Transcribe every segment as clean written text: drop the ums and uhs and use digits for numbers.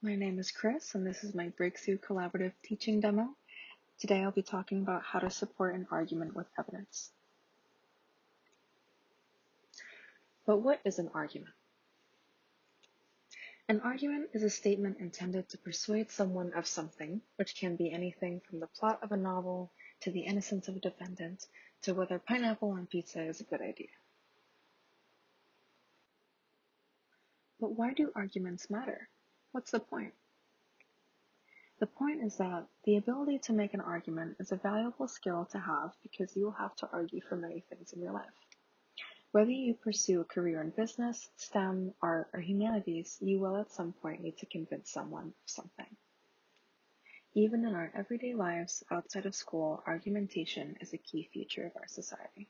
My name is Chris, and this is my Breakthrough Collaborative teaching demo. Today I'll be talking about how to support an argument with evidence. But what is an argument? An argument is a statement intended to persuade someone of something, which can be anything from the plot of a novel to the innocence of a defendant to whether pineapple on pizza is a good idea. But why do arguments matter? What's the point? The point is that the ability to make an argument is a valuable skill to have because you will have to argue for many things in your life. Whether you pursue a career in business, STEM, art, or humanities, you will at some point need to convince someone of something. Even in our everyday lives outside of school, argumentation is a key feature of our society.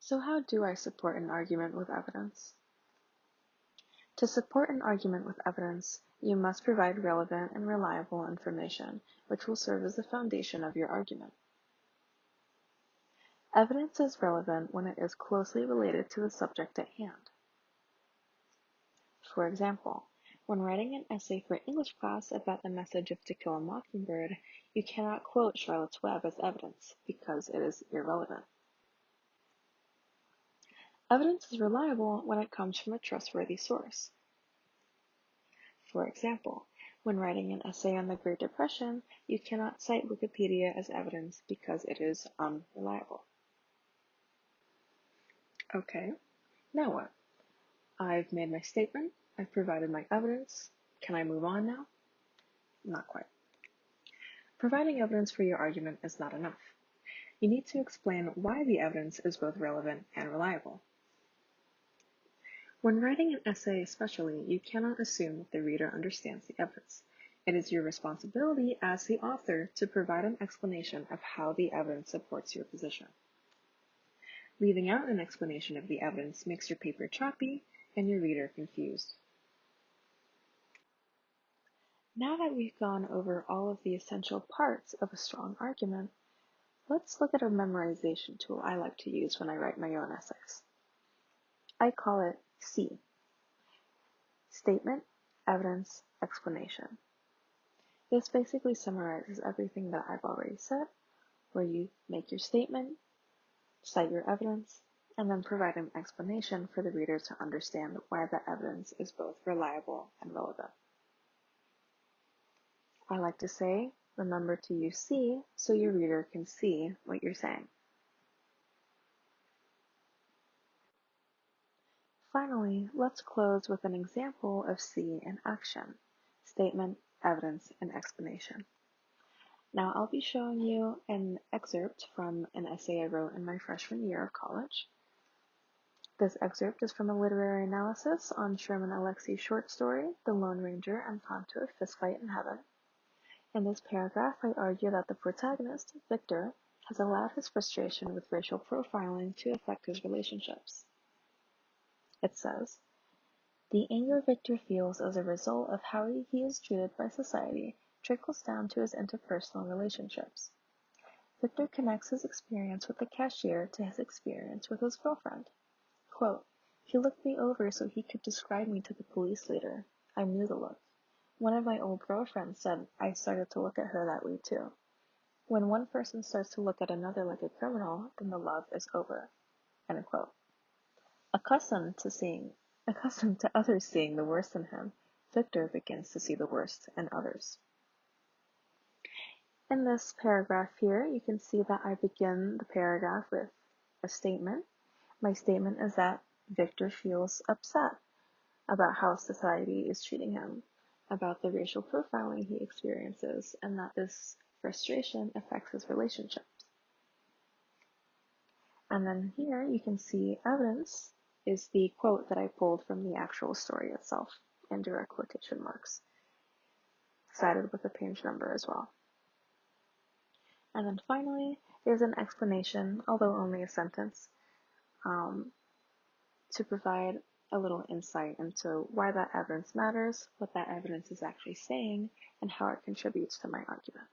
So how do I support an argument with evidence? To support an argument with evidence, you must provide relevant and reliable information, which will serve as the foundation of your argument. Evidence is relevant when it is closely related to the subject at hand. For example, when writing an essay for English class about the message of To Kill a Mockingbird, you cannot quote Charlotte's Web as evidence because it is irrelevant. Evidence is reliable when it comes from a trustworthy source. For example, when writing an essay on the Great Depression, you cannot cite Wikipedia as evidence because it is unreliable. Okay, now what? I've made my statement, I've provided my evidence. Can I move on now? Not quite. Providing evidence for your argument is not enough. You need to explain why the evidence is both relevant and reliable. When writing an essay especially, you cannot assume that the reader understands the evidence. It is your responsibility as the author to provide an explanation of how the evidence supports your position. Leaving out an explanation of the evidence makes your paper choppy and your reader confused. Now that we've gone over all of the essential parts of a strong argument, let's look at a memorization tool I like to use when I write my own essays. I call it SEE. Statement, Evidence, Explanation. This basically summarizes everything that I've already said, where you make your statement, cite your evidence, and then provide an explanation for the reader to understand why that evidence is both reliable and relevant. I like to say, remember to use SEE so your reader can see what you're saying. Finally, let's close with an example of SEE in action: statement, evidence, and explanation. Now I'll be showing you an excerpt from an essay I wrote in my freshman year of college. This excerpt is from a literary analysis on Sherman Alexie's short story, The Lone Ranger and Path to a Fistfight in Heaven. In this paragraph, I argue that the protagonist, Victor, has allowed his frustration with racial profiling to affect his relationships. It says, the anger Victor feels as a result of how he is treated by society trickles down to his interpersonal relationships. Victor connects his experience with the cashier to his experience with his girlfriend. Quote, he looked me over so he could describe me to the police later. I knew the look. One of my old girlfriends said I started to look at her that way too. When one person starts to look at another like a criminal, then the love is over. End quote. Accustomed to others seeing the worst in him, Victor begins to see the worst in others. In this paragraph here, you can see that I begin the paragraph with a statement. My statement is that Victor feels upset about how society is treating him, about the racial profiling he experiences, and that this frustration affects his relationships. And then here you can see evidence is the quote that I pulled from the actual story itself in direct quotation marks, cited with a page number as well. And then finally, there's an explanation, although only a sentence, to provide a little insight into why that evidence matters, what that evidence is actually saying, and how it contributes to my argument.